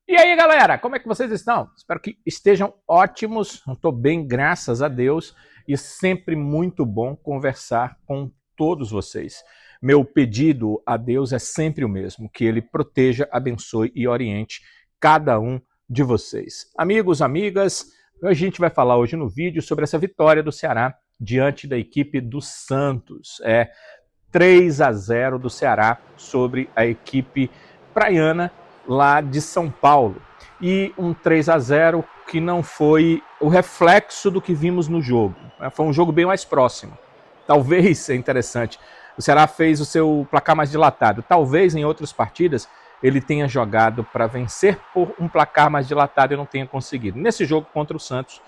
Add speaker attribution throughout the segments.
Speaker 1: E aí, galera, como é que vocês estão? Espero que estejam ótimos. Estou bem, graças a Deus. E sempre muito bom conversar com todos vocês. Meu pedido a Deus é sempre o mesmo, que Ele proteja, abençoe e oriente cada um de vocês. Amigos, amigas, a gente vai falar hoje no vídeo sobre essa vitória do Ceará diante da equipe do Santos. 3-0 do Ceará sobre a equipe praiana lá de São Paulo. E um 3-0 que não foi o reflexo do que vimos no jogo. Foi um jogo bem mais próximo. Talvez, é interessante, o Ceará fez o seu placar mais dilatado. Talvez em outras partidas ele tenha jogado para vencer por um placar mais dilatado e não tenha conseguido. Nesse jogo contra o Santos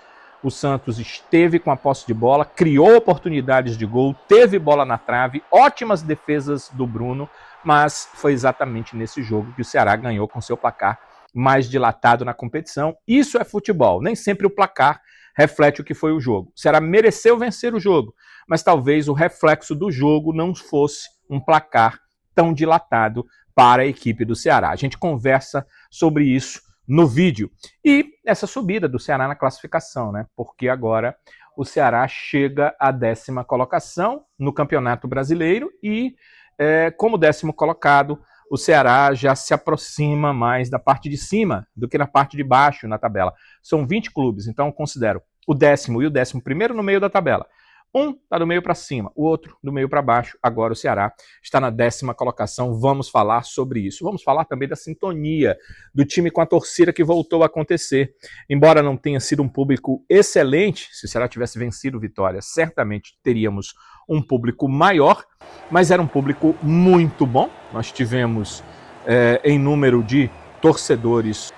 Speaker 1: esteve com a posse de bola, criou oportunidades de gol, teve bola na trave, ótimas defesas do Bruno, mas foi exatamente nesse jogo que o Ceará ganhou com seu placar mais dilatado na competição. Isso é futebol, nem sempre o placar reflete o que foi o jogo. O Ceará mereceu vencer o jogo, mas talvez o reflexo do jogo não fosse um placar tão dilatado para a equipe do Ceará. A gente conversa sobre isso no vídeo. E essa subida do Ceará na classificação, né? Porque agora o Ceará chega à 10ª colocação no Campeonato Brasileiro e, como 10º colocado, o Ceará já se aproxima mais da parte de cima do que na parte de baixo na tabela. São 20 clubes, então considero o 10º e o 11º no meio da tabela. Um está do meio para cima, o outro do meio para baixo. Agora o Ceará está na 10ª colocação. Vamos falar sobre isso. Vamos falar também da sintonia do time com a torcida que voltou a acontecer. Embora não tenha sido um público excelente, se o Ceará tivesse vencido o Vitória, certamente teríamos um público maior, mas era um público muito bom. Nós tivemos em número de torcedores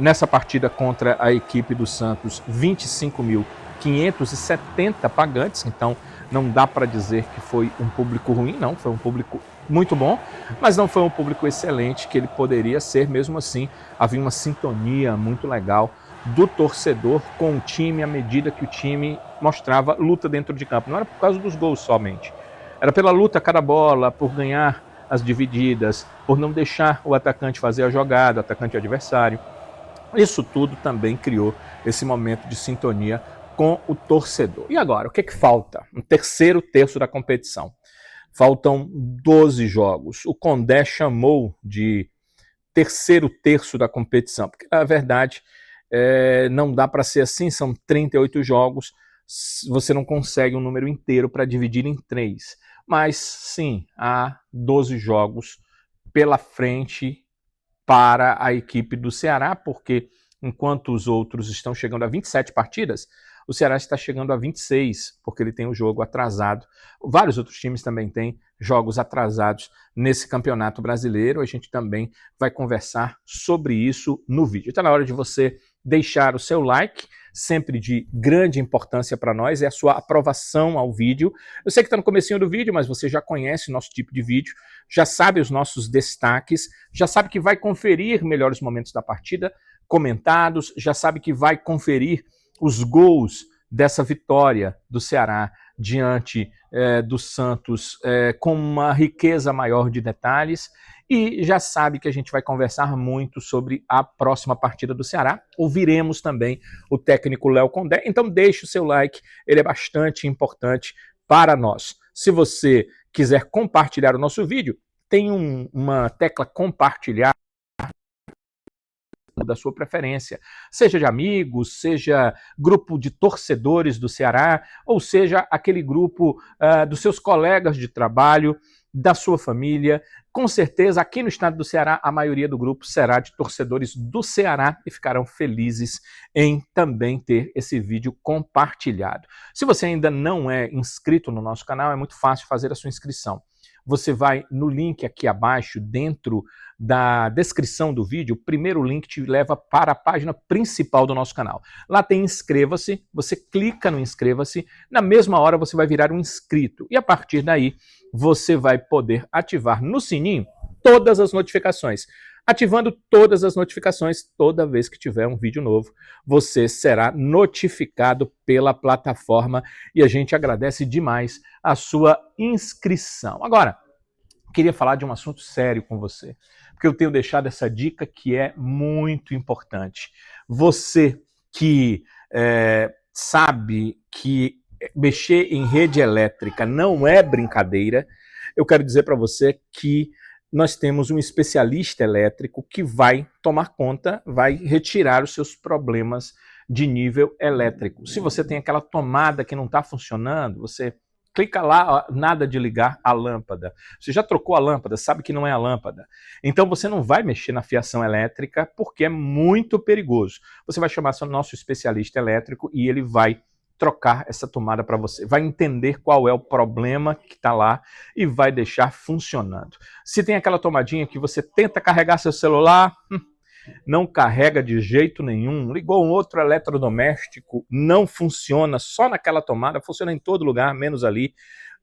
Speaker 1: nessa partida contra a equipe do Santos 25.570 pagantes, então não dá para dizer que foi um público ruim, não, foi um público muito bom, mas não foi um público excelente que ele poderia ser. Mesmo assim, havia uma sintonia muito legal do torcedor com o time à medida que o time mostrava luta dentro de campo. Não era por causa dos gols somente, era pela luta a cada bola, por ganhar as divididas, por não deixar o atacante fazer a jogada, o atacante adversário. Isso tudo também criou esse momento de sintonia com o torcedor. E agora, o que falta? Um terceiro terço da competição. Faltam 12 jogos. O Condé chamou de terceiro terço da competição, porque na verdade não dá para ser assim, são 38 jogos, você não consegue um número inteiro para dividir em 3. Mas sim, há 12 jogos pela frente para a equipe do Ceará, porque enquanto os outros estão chegando a 27 partidas, o Ceará está chegando a 26, porque ele tem o jogo atrasado. Vários outros times também têm jogos atrasados nesse Campeonato Brasileiro. A gente também vai conversar sobre isso no vídeo. Está na hora de você deixar o seu like, sempre de grande importância para nós, é a sua aprovação ao vídeo. Eu sei que está no comecinho do vídeo, mas você já conhece o nosso tipo de vídeo, já sabe os nossos destaques, já sabe que vai conferir melhores momentos da partida comentados, já sabe que vai conferir os gols dessa vitória do Ceará diante do Santos com uma riqueza maior de detalhes, e já sabe que a gente vai conversar muito sobre a próxima partida do Ceará. Ouviremos também o técnico Léo Condé, então deixe o seu like, ele é bastante importante para nós. Se você quiser compartilhar o nosso vídeo, tem uma tecla compartilhar da sua preferência, seja de amigos, seja grupo de torcedores do Ceará, ou seja aquele grupo dos seus colegas de trabalho, da sua família. Com certeza, aqui no estado do Ceará, a maioria do grupo será de torcedores do Ceará e ficarão felizes em também ter esse vídeo compartilhado. Se você ainda não é inscrito no nosso canal, é muito fácil fazer a sua inscrição. Você vai no link aqui abaixo, dentro da descrição do vídeo. O primeiro link te leva para a página principal do nosso canal. Lá tem inscreva-se, você clica no inscreva-se, na mesma hora você vai virar um inscrito. E a partir daí, você vai poder ativar no sininho todas as notificações. Ativando todas as notificações, toda vez que tiver um vídeo novo, você será notificado pela plataforma e a gente agradece demais a sua inscrição. Agora, queria falar de um assunto sério com você. porque eu tenho deixado essa dica que é muito importante. Você que sabe que mexer em rede elétrica não é brincadeira, eu quero dizer para você que nós temos um especialista elétrico que vai tomar conta, vai retirar os seus problemas de nível elétrico. Se você tem aquela tomada que não está funcionando, você clica lá, nada de ligar a lâmpada. Você já trocou a lâmpada, sabe que não é a lâmpada. Então você não vai mexer na fiação elétrica porque é muito perigoso. Você vai chamar seu nosso especialista elétrico e ele vai trocar essa tomada para você. Vai entender qual é o problema que está lá e vai deixar funcionando. Se tem aquela tomadinha que você tenta carregar seu celular, não carrega de jeito nenhum, ligou um outro eletrodoméstico, não funciona, só naquela tomada, funciona em todo lugar, menos ali.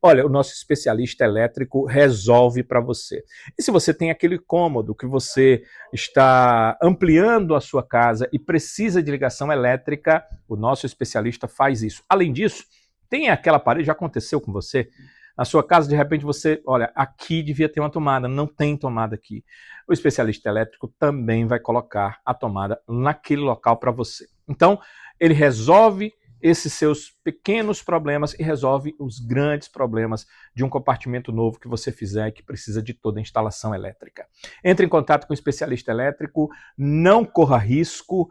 Speaker 1: Olha, o nosso especialista elétrico resolve para você. E se você tem aquele cômodo que você está ampliando a sua casa e precisa de ligação elétrica, o nosso especialista faz isso. Além disso, tem aquela parede, já aconteceu com você? Na sua casa, de repente, você, olha, aqui devia ter uma tomada, não tem tomada aqui. O especialista elétrico também vai colocar a tomada naquele local para você. Então, ele resolve esses seus pequenos problemas e resolve os grandes problemas de um compartimento novo que você fizer e que precisa de toda a instalação elétrica. Entre em contato com o especialista elétrico, não corra risco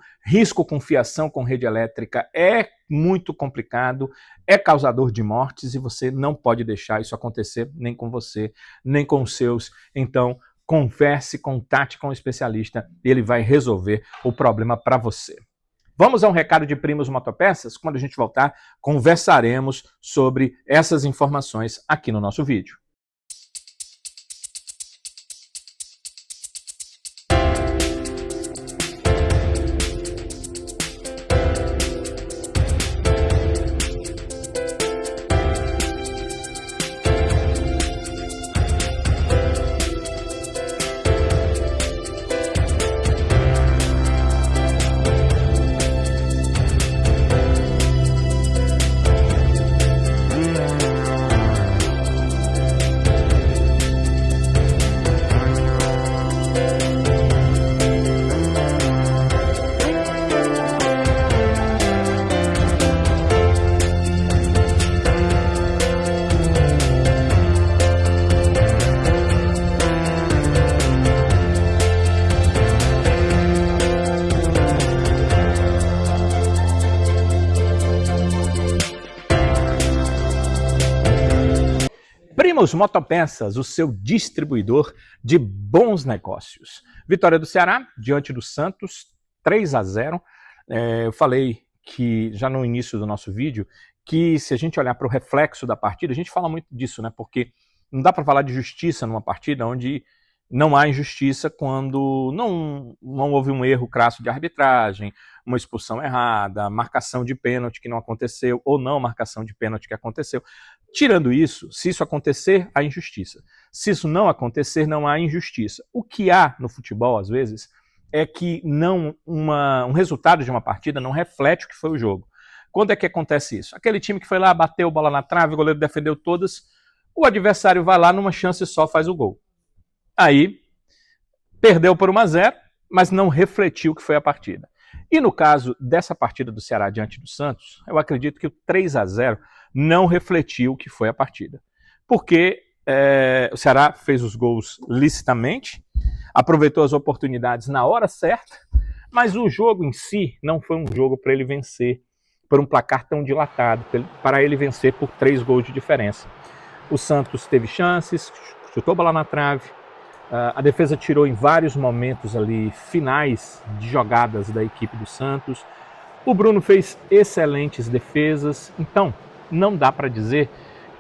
Speaker 1: com fiação com rede elétrica é muito complicado, é causador de mortes e você não pode deixar isso acontecer nem com você, nem com os seus. Então, converse, contate com o especialista e ele vai resolver o problema para você. Vamos a um recado de Primos Motopeças? Quando a gente voltar, conversaremos sobre essas informações aqui no nosso vídeo. Primos Motopeças, o seu distribuidor de bons negócios. Vitória do Ceará, diante do Santos, 3-0. Eu falei que já no início do nosso vídeo, que se a gente olhar para o reflexo da partida, a gente fala muito disso, né? Porque não dá para falar de justiça numa partida onde não há injustiça quando não houve um erro crasso de arbitragem, uma expulsão errada, marcação de pênalti que não aconteceu, ou não marcação de pênalti que aconteceu. Tirando isso, se isso acontecer, há injustiça. Se isso não acontecer, não há injustiça. O que há no futebol, às vezes, é que um resultado de uma partida não reflete o que foi o jogo. Quando é que acontece isso? Aquele time que foi lá, bateu bola na trave, o goleiro defendeu todas, o adversário vai lá, numa chance só faz o gol. Aí, perdeu por 1-0, mas não refletiu o que foi a partida. E no caso dessa partida do Ceará diante do Santos, eu acredito que o 3-0 não refletiu o que foi a partida. Porque o Ceará fez os gols licitamente, aproveitou as oportunidades na hora certa, mas o jogo em si não foi um jogo para ele vencer por um placar tão dilatado, para ele vencer por 3 gols de diferença. O Santos teve chances, chutou bola na trave, a defesa tirou em vários momentos ali finais de jogadas da equipe do Santos. O Bruno fez excelentes defesas. Então, não dá para dizer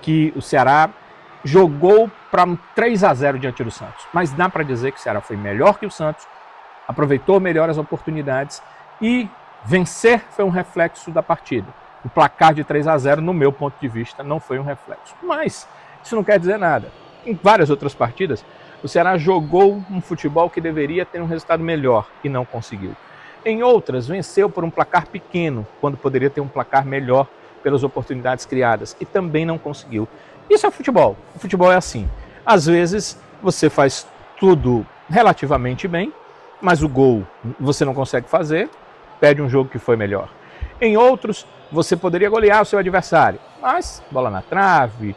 Speaker 1: que o Ceará jogou para um 3-0 diante do Santos. Mas dá para dizer que o Ceará foi melhor que o Santos, aproveitou melhor as oportunidades e vencer foi um reflexo da partida. O placar de 3-0, no meu ponto de vista, não foi um reflexo. Mas isso não quer dizer nada. Em várias outras partidas, o Ceará jogou um futebol que deveria ter um resultado melhor e não conseguiu. Em outras, venceu por um placar pequeno, quando poderia ter um placar melhor pelas oportunidades criadas, e também não conseguiu. Isso é futebol. O futebol é assim. Às vezes, você faz tudo relativamente bem, mas o gol você não consegue fazer, perde um jogo que foi melhor. Em outros, você poderia golear o seu adversário, mas bola na trave,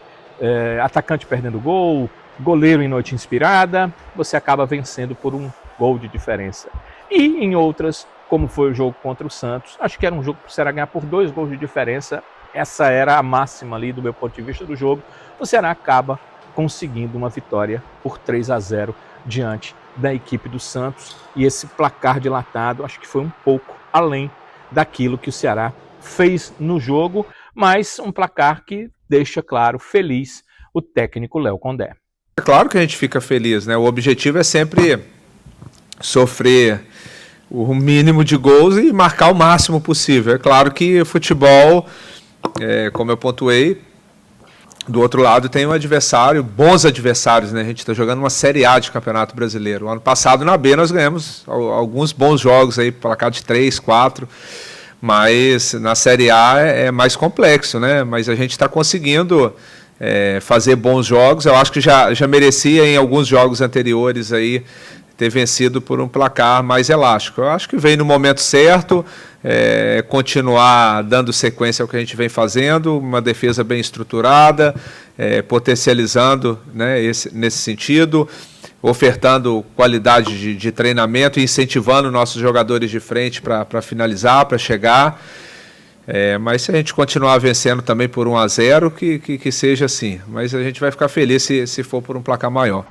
Speaker 1: atacante perdendo gol, goleiro em noite inspirada, você acaba vencendo por um gol de diferença. E em outras, como foi o jogo contra o Santos, acho que era um jogo para o Ceará ganhar por 2 gols de diferença, essa era a máxima ali do meu ponto de vista do jogo, o Ceará acaba conseguindo uma vitória por 3-0 diante da equipe do Santos, e esse placar dilatado acho que foi um pouco além daquilo que o Ceará fez no jogo, mas um placar que deixa, claro, feliz o técnico Léo Condé.
Speaker 2: É claro que a gente fica feliz, né? O objetivo é sempre sofrer o mínimo de gols e marcar o máximo possível. É claro que futebol, como eu pontuei, do outro lado tem um adversário, bons adversários, né? A gente está jogando uma Série A de Campeonato Brasileiro. Ano passado na B nós ganhamos alguns bons jogos aí, placar de 3, 4, mas na Série A é mais complexo, né? Mas a gente está conseguindo fazer bons jogos. Eu acho que já merecia em alguns jogos anteriores aí ter vencido por um placar mais elástico. Eu acho que veio no momento certo, continuar dando sequência ao que a gente vem fazendo, uma defesa bem estruturada, potencializando, né, nesse sentido, ofertando qualidade de treinamento e incentivando nossos jogadores de frente para finalizar, para chegar. Mas se a gente continuar vencendo também por 1-0, que seja assim. Mas a gente vai ficar feliz se for por um placar maior.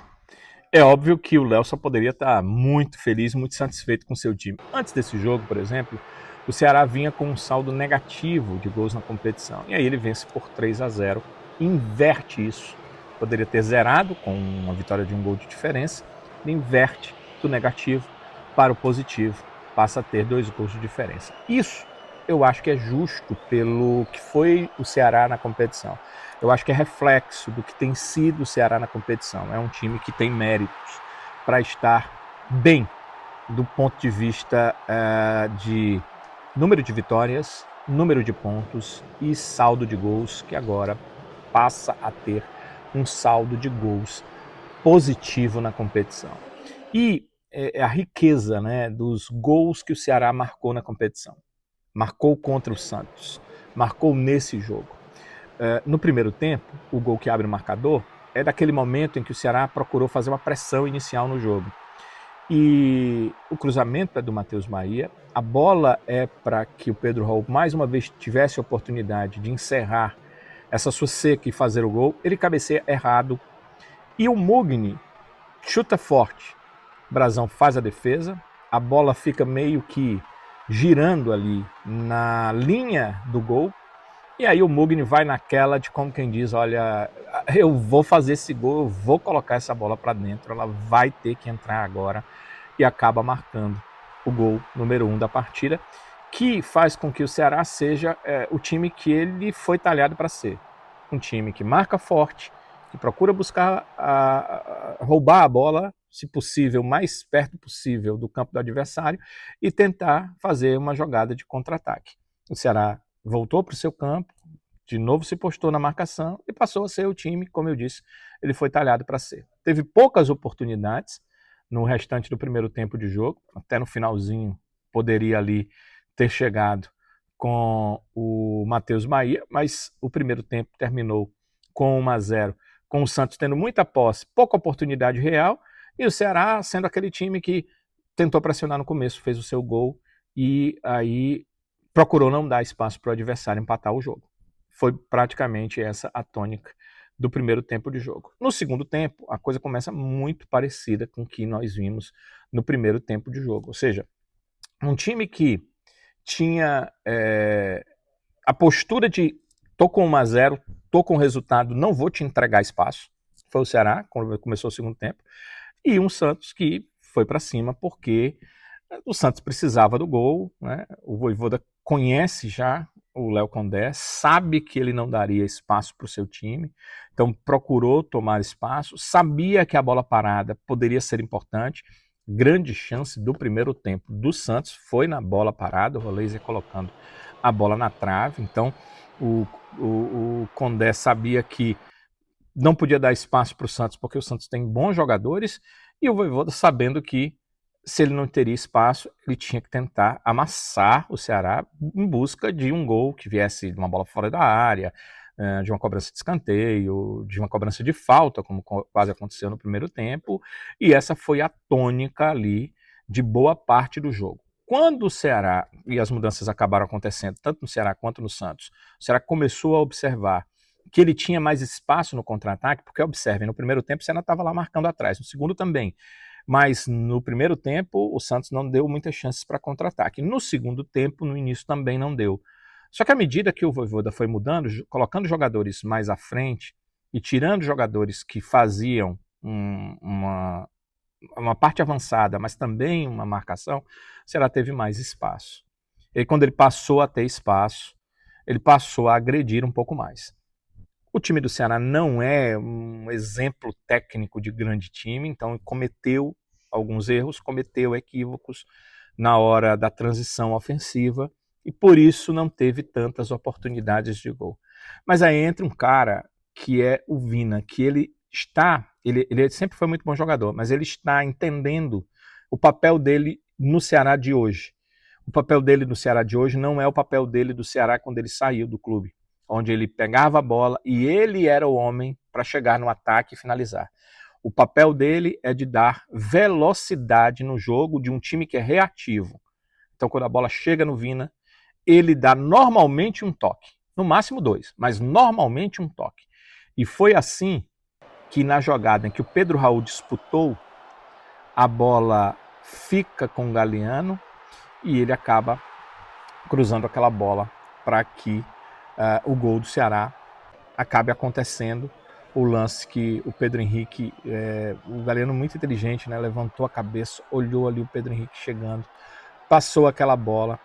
Speaker 1: É óbvio que o Léo só poderia estar muito feliz, muito satisfeito com seu time. Antes desse jogo, por exemplo, o Ceará vinha com um saldo negativo de gols na competição. E aí ele vence por 3-0, inverte isso. Poderia ter zerado com uma vitória de um gol de diferença, ele inverte do negativo para o positivo, passa a ter 2 gols de diferença. Isso eu acho que é justo pelo que foi o Ceará na competição. Eu acho que é reflexo do que tem sido o Ceará na competição. É um time que tem méritos para estar bem do ponto de vista de número de vitórias, número de pontos e saldo de gols, que agora passa a ter um saldo de gols positivo na competição. E a riqueza, né, dos gols que o Ceará marcou na competição. Marcou contra o Santos, marcou nesse jogo. No primeiro tempo, o gol que abre o marcador é daquele momento em que o Ceará procurou fazer uma pressão inicial no jogo. E o cruzamento é do Matheus Bahia, a bola é para que o Pedro Raul mais uma vez tivesse a oportunidade de encerrar essa sua seca e fazer o gol, ele cabeceia errado. E o Mugni chuta forte, Brazão faz a defesa, a bola fica meio que girando ali na linha do gol, e aí o Mugni vai naquela de como quem diz, olha, eu vou fazer esse gol, eu vou colocar essa bola para dentro, ela vai ter que entrar agora, e acaba marcando o gol número 1 da partida, que faz com que o Ceará seja o time que ele foi talhado para ser. Um time que marca forte, que procura buscar roubar a bola, se possível, mais perto possível do campo do adversário e tentar fazer uma jogada de contra-ataque. O Ceará voltou para o seu campo, de novo se postou na marcação e passou a ser o time, como eu disse, ele foi talhado para ser. Teve poucas oportunidades no restante do primeiro tempo de jogo, até no finalzinho poderia ali ter chegado com o Matheus Bahia, mas o primeiro tempo terminou com 1-0, com o Santos tendo muita posse, pouca oportunidade real, e o Ceará sendo aquele time que tentou pressionar no começo, fez o seu gol e aí procurou não dar espaço para o adversário empatar o jogo. Foi praticamente essa a tônica do primeiro tempo de jogo. No segundo tempo, a coisa começa muito parecida com o que nós vimos no primeiro tempo de jogo. Ou seja, um time que tinha a postura de tô com 1-0, tô com o resultado, não vou te entregar espaço. Foi o Ceará, quando começou o segundo tempo. E um Santos que foi para cima porque o Santos precisava do gol, né? O Vojvoda conhece já o Léo Condé, sabe que ele não daria espaço para o seu time, então procurou tomar espaço, sabia que a bola parada poderia ser importante, grande chance do primeiro tempo do Santos foi na bola parada, o Roleiser colocando a bola na trave, então o Condé sabia que não podia dar espaço para o Santos porque o Santos tem bons jogadores E o Vojvoda sabendo que se ele não teria espaço, ele tinha que tentar amassar o Ceará em busca de um gol que viesse de uma bola fora da área, de uma cobrança de escanteio, de uma cobrança de falta, como quase aconteceu no primeiro tempo, e essa foi a tônica ali de boa parte do jogo. Quando o Ceará, e as mudanças acabaram acontecendo, tanto no Ceará quanto no Santos, o Ceará começou a observar que ele tinha mais espaço no contra-ataque, porque observem, no primeiro tempo o Ceará estava lá marcando atrás, no segundo também, mas no primeiro tempo o Santos não deu muitas chances para contra-ataque. No segundo tempo, no início também não deu. Só que à medida que o Vojvoda foi mudando, colocando jogadores mais à frente e tirando jogadores que faziam uma parte avançada, mas também uma marcação, o Ceará teve mais espaço. E quando ele passou a ter espaço, ele passou a agredir um pouco mais. O time do Ceará não é um exemplo técnico de grande time, então cometeu alguns erros, cometeu equívocos na hora da transição ofensiva e por isso não teve tantas oportunidades de gol. Mas aí entra um cara que é o Vina, que ele sempre foi muito bom jogador, mas ele está entendendo o papel dele no Ceará de hoje. O papel dele no Ceará de hoje não é o papel dele do Ceará quando ele saiu do clube, onde ele pegava a bola e ele era o homem para chegar no ataque e finalizar. O papel dele é de dar velocidade no jogo de um time que é reativo. Então, quando a bola chega no Vina, ele dá normalmente um toque, no máximo 2, mas normalmente um toque. E foi assim que na jogada em que o Pedro Raul disputou, a bola fica com o Galeano e ele acaba cruzando aquela bola para que o gol do Ceará acabe acontecendo. O lance que o Pedro Henrique, o Galeano muito inteligente, né, levantou a cabeça, olhou ali o Pedro Henrique chegando, passou aquela bola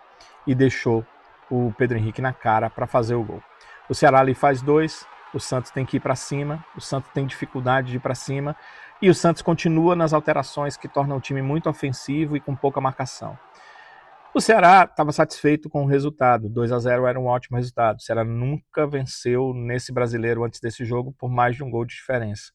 Speaker 1: e deixou o Pedro Henrique na cara para fazer o gol. O Ceará ali faz 2, o Santos tem que ir para cima, o Santos tem dificuldade de ir para cima e o Santos continua nas alterações que tornam o time muito ofensivo e com pouca marcação. O Ceará estava satisfeito com o resultado, 2-0 era um ótimo resultado. O Ceará nunca venceu nesse brasileiro antes desse jogo por mais de um gol de diferença.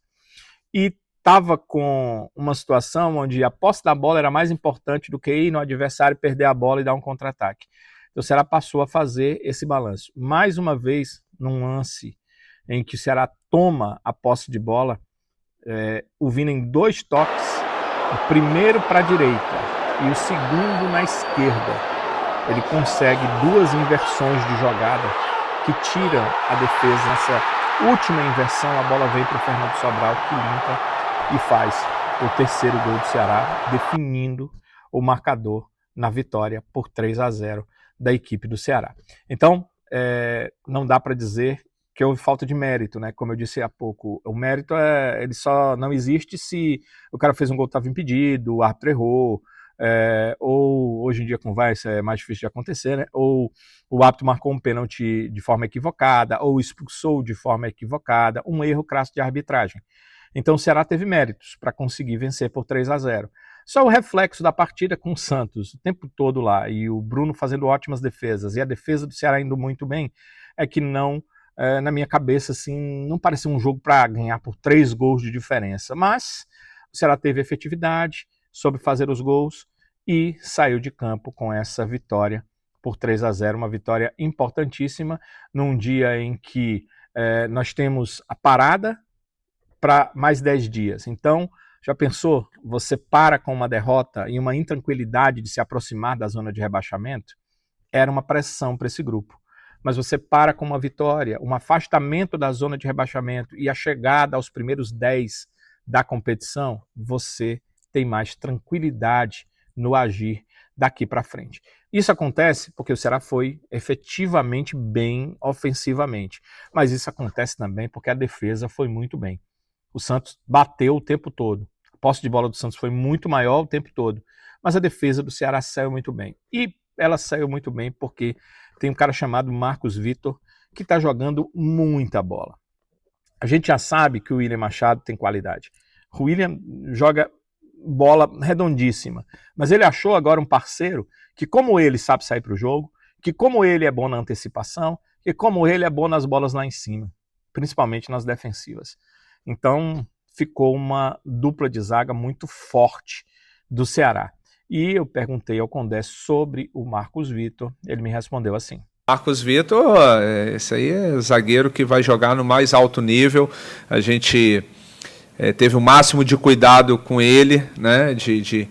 Speaker 1: E estava com uma situação onde a posse da bola era mais importante do que ir no adversário, perder a bola e dar um contra-ataque. Então o Ceará passou a fazer esse balanço. Mais uma vez, num lance em que o Ceará toma a posse de bola, o Vina em 2 toques, o primeiro para a direita e o segundo na esquerda. Ele consegue 2 inversões de jogada que tiram a defesa. Nessa última inversão, a bola vem para o Fernando Sobral, que limpa e faz o terceiro gol do Ceará, definindo o marcador na vitória por 3-0 da equipe do Ceará. Então, não dá para dizer que houve falta de mérito, né? Como eu disse há pouco, o mérito ele só não existe se o cara fez um gol que estava impedido, o árbitro errou, ou hoje em dia com VAR isso é mais difícil de acontecer, né? Ou o árbitro marcou um pênalti de forma equivocada, ou expulsou de forma equivocada, um erro crasso de arbitragem. Então o Ceará teve méritos para conseguir vencer por 3-0. Só o reflexo da partida com o Santos o tempo todo lá, e o Bruno fazendo ótimas defesas, e a defesa do Ceará indo muito bem, é que não, na minha cabeça, assim, não parecia um jogo para ganhar por 3 gols de diferença. Mas o Ceará teve efetividade, soube fazer os gols e saiu de campo com essa vitória por 3-0, uma vitória importantíssima num dia em que nós temos a parada para mais 10 dias. Então, já pensou? Você para com uma derrota e uma intranquilidade de se aproximar da zona de rebaixamento? Era uma pressão para esse grupo. Mas você para com uma vitória, um afastamento da zona de rebaixamento e a chegada aos primeiros 10 da competição, você tem mais tranquilidade no agir daqui para frente. Isso acontece porque o Ceará foi efetivamente bem ofensivamente, mas isso acontece também porque a defesa foi muito bem. O Santos bateu o tempo todo, a posse de bola do Santos foi muito maior o tempo todo, mas a defesa do Ceará saiu muito bem. E ela saiu muito bem porque tem um cara chamado Marcos Vitor que está jogando muita bola. A gente já sabe que o William Machado tem qualidade. O William joga bola redondíssima, mas ele achou agora um parceiro que, como ele, sabe sair para o jogo, que como ele é bom na antecipação, que como ele é bom nas bolas lá em cima, principalmente nas defensivas. Então ficou uma dupla de zaga muito forte do Ceará. E eu perguntei ao Condé sobre o Marcos Vitor, ele me respondeu assim.
Speaker 2: Marcos Vitor, esse aí é zagueiro que vai jogar no mais alto nível. A gente teve o máximo de cuidado com ele, né, de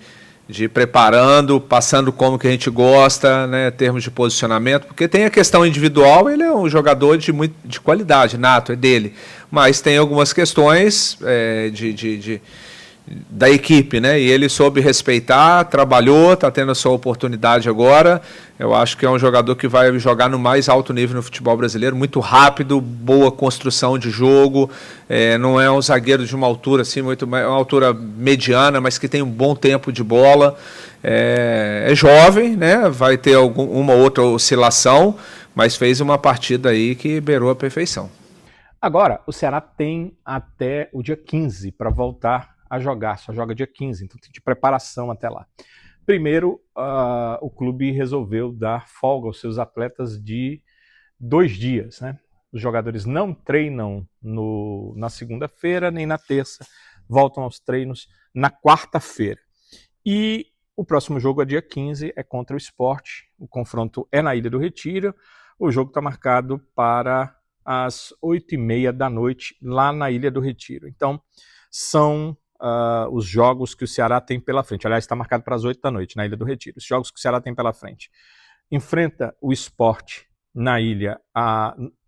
Speaker 2: ir preparando, passando como que a gente gosta, né, termos de posicionamento, porque tem a questão individual, ele é um jogador de qualidade, nato, é dele, mas tem algumas questões da equipe, né? E ele soube respeitar, trabalhou, está tendo a sua oportunidade agora. Eu acho que é um jogador que vai jogar no mais alto nível no futebol brasileiro, muito rápido, boa construção de jogo. Não é um zagueiro de uma altura assim, uma altura mediana, mas que tem um bom tempo de bola. É jovem, né? Vai ter uma outra oscilação, mas fez uma partida aí que beirou a perfeição.
Speaker 1: Agora, o Ceará tem até o dia 15 para voltar a jogar, só joga dia 15, então tem de preparação até lá. Primeiro, o clube resolveu dar folga aos seus atletas de 2 dias, né? Os jogadores não treinam na segunda-feira nem na terça, voltam aos treinos na quarta-feira. E o próximo jogo é dia 15, é contra o Sport, o confronto é na Ilha do Retiro, o jogo está marcado para às 8h30 da noite, lá na Ilha do Retiro. Então, são os jogos que o Ceará tem pela frente. Aliás, está marcado para as 8 da noite, na Ilha do Retiro. Os jogos que o Ceará tem pela frente. Enfrenta o Sport na ilha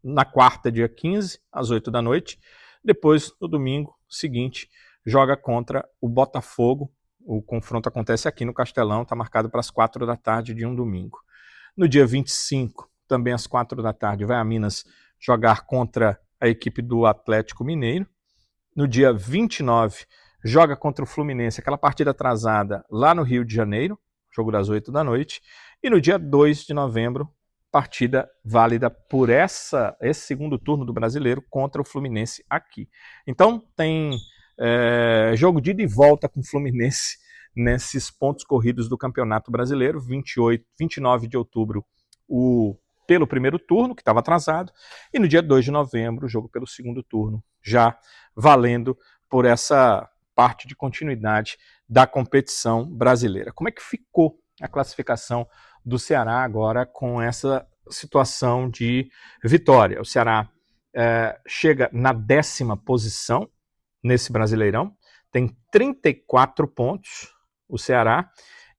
Speaker 1: na quarta, dia 15, às 8 da noite. Depois, no domingo seguinte, joga contra o Botafogo. O confronto acontece aqui no Castelão, está marcado para as 4 da tarde de um domingo. No dia 25, também às 4 da tarde, vai a Minas jogar contra a equipe do Atlético Mineiro. No dia 29, joga contra o Fluminense, aquela partida atrasada lá no Rio de Janeiro, jogo das 8 da noite. E no dia 2 de novembro, partida válida por esse segundo turno do Brasileiro contra o Fluminense aqui. Então tem jogo de ida e volta com o Fluminense nesses pontos corridos do Campeonato Brasileiro, 29 de outubro, pelo primeiro turno, que estava atrasado, e no dia 2 de novembro, o jogo pelo segundo turno, já valendo por essa parte de continuidade da competição brasileira. Como é que ficou a classificação do Ceará agora com essa situação de vitória? O Ceará chega na 10ª posição nesse Brasileirão, tem 34 pontos o Ceará,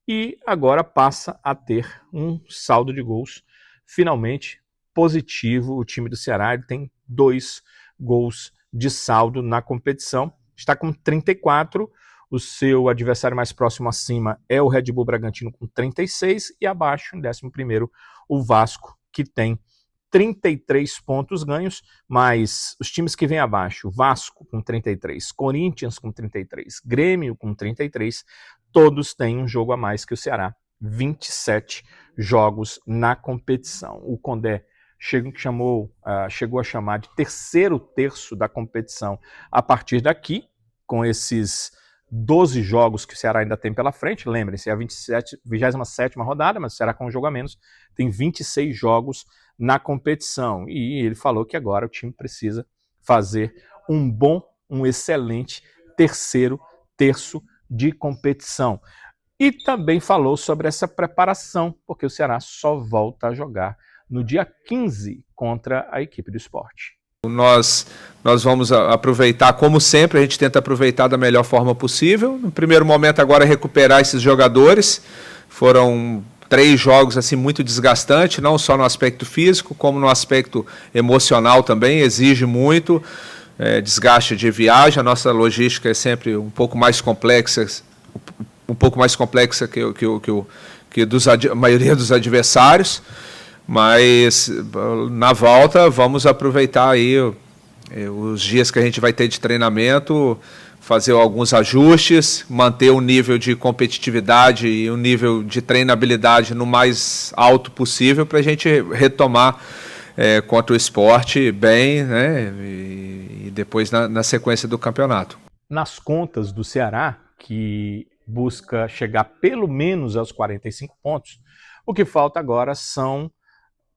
Speaker 1: e agora passa a ter um saldo de gols finalmente positivo. O time do Ceará ele tem 2 gols de saldo na competição, está com 34, o seu adversário mais próximo acima é o Red Bull Bragantino com 36 e abaixo, em 11º, o Vasco, que tem 33 pontos ganhos, mas os times que vêm abaixo, Vasco com 33, Corinthians com 33, Grêmio com 33, todos têm um jogo a mais que o Ceará, 27 jogos na competição. O Condé chegou a chamar de terceiro terço da competição a partir daqui, com esses 12 jogos que o Ceará ainda tem pela frente. Lembrem-se, é a 27ª rodada, mas o Ceará com um jogo a menos tem 26 jogos na competição. E ele falou que agora o time precisa fazer um excelente terceiro terço de competição. E também falou sobre essa preparação, porque o Ceará só volta a jogar no dia 15 contra a equipe do Sport.
Speaker 2: Nós vamos aproveitar, como sempre, a gente tenta aproveitar da melhor forma possível. No primeiro momento agora é recuperar esses jogadores. Foram 3 jogos assim muito desgastantes, não só no aspecto físico, como no aspecto emocional também, exige muito desgaste de viagem. A nossa logística é sempre um pouco mais complexa, que a maioria dos adversários, mas na volta vamos aproveitar aí os dias que a gente vai ter de treinamento, fazer alguns ajustes, manter o nível de competitividade e o nível de treinabilidade no mais alto possível para a gente retomar contra o Sport bem, né, e depois na sequência do campeonato.
Speaker 1: Nas contas do Ceará, que busca chegar pelo menos aos 45 pontos, o que falta agora são,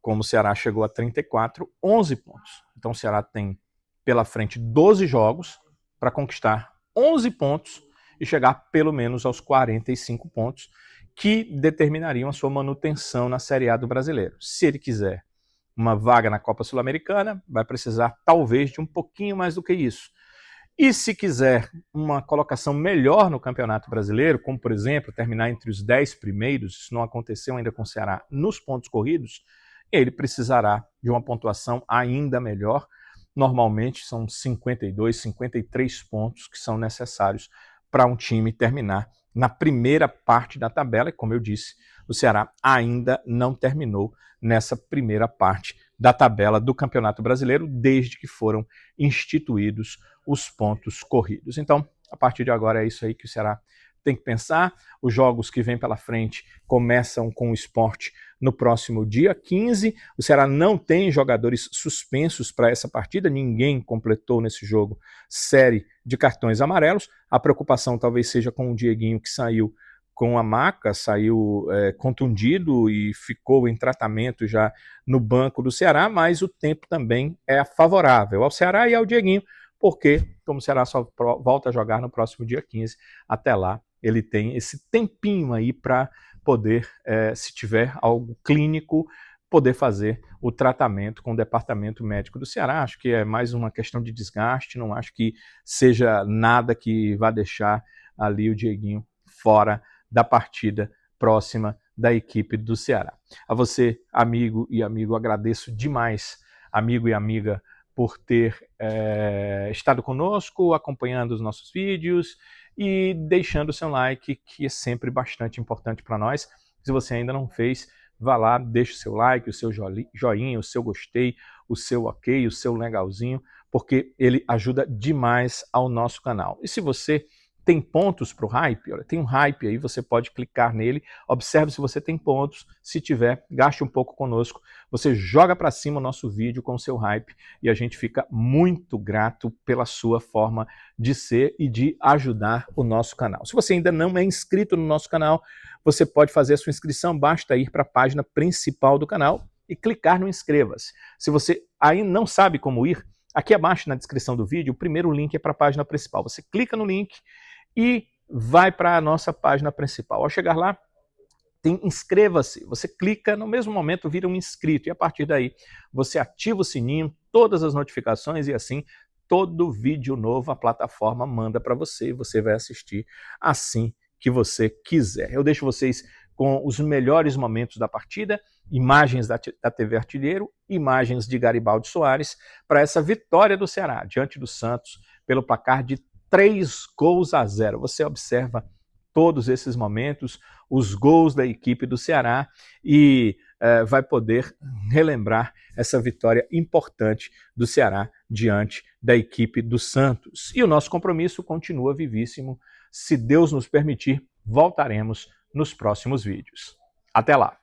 Speaker 1: como o Ceará chegou a 34, 11 pontos. Então o Ceará tem pela frente 12 jogos, para conquistar 11 pontos e chegar pelo menos aos 45 pontos, que determinariam a sua manutenção na Série A do Brasileiro. Se ele quiser uma vaga na Copa Sul-Americana, vai precisar talvez de um pouquinho mais do que isso. E se quiser uma colocação melhor no Campeonato Brasileiro, como por exemplo, terminar entre os 10 primeiros, isso não aconteceu ainda com o Ceará, nos pontos corridos, ele precisará de uma pontuação ainda melhor. Normalmente são 52, 53 pontos que são necessários para um time terminar na primeira parte da tabela, e como eu disse, o Ceará ainda não terminou nessa primeira parte da tabela do Campeonato Brasileiro, desde que foram instituídos os pontos corridos. Então, a partir de agora é isso aí que o Ceará tem que pensar. Os jogos que vêm pela frente começam com o Sport no próximo dia 15. O Ceará não tem jogadores suspensos para essa partida, ninguém completou nesse jogo série de cartões amarelos. A preocupação talvez seja com o Dieguinho, que saiu com a maca, saiu contundido e ficou em tratamento já no banco do Ceará, mas o tempo também é favorável ao Ceará e ao Dieguinho, porque como o Ceará só volta a jogar no próximo dia 15, até lá ele tem esse tempinho aí para poder, se tiver algo clínico, poder fazer o tratamento com o departamento médico do Ceará. Acho que é mais uma questão de desgaste, não acho que seja nada que vá deixar ali o Dieguinho fora da partida próxima da equipe do Ceará. A você, amigo e amigo, agradeço demais, amigo e amiga, por ter estado conosco, acompanhando os nossos vídeos e deixando o seu like, que é sempre bastante importante para nós. Se você ainda não fez, vá lá, deixe o seu like, o seu joinha, o seu gostei, o seu ok, o seu legalzinho, porque ele ajuda demais ao nosso canal. E se você tem pontos para o hype, olha, tem um hype aí, você pode clicar nele, observe se você tem pontos, se tiver, gaste um pouco conosco, você joga para cima o nosso vídeo com o seu hype e a gente fica muito grato pela sua forma de ser e de ajudar o nosso canal. Se você ainda não é inscrito no nosso canal, você pode fazer a sua inscrição, basta ir para a página principal do canal e clicar no inscreva-se. Se você ainda não sabe como ir, aqui abaixo na descrição do vídeo, o primeiro link é para a página principal. Você clica no link e vai para a nossa página principal. Ao chegar lá, tem inscreva-se. Você clica, no mesmo momento vira um inscrito e a partir daí você ativa o sininho, todas as notificações e assim todo vídeo novo a plataforma manda para você e você vai assistir assim que você quiser. Eu deixo vocês com os melhores momentos da partida, imagens da TV Artilheiro, imagens de Garibaldi Soares para essa vitória do Ceará diante do Santos pelo placar de 3-0. Você observa todos esses momentos, os gols da equipe do Ceará e vai poder relembrar essa vitória importante do Ceará diante da equipe do Santos. E o nosso compromisso continua vivíssimo. Se Deus nos permitir, voltaremos nos próximos vídeos. Até lá!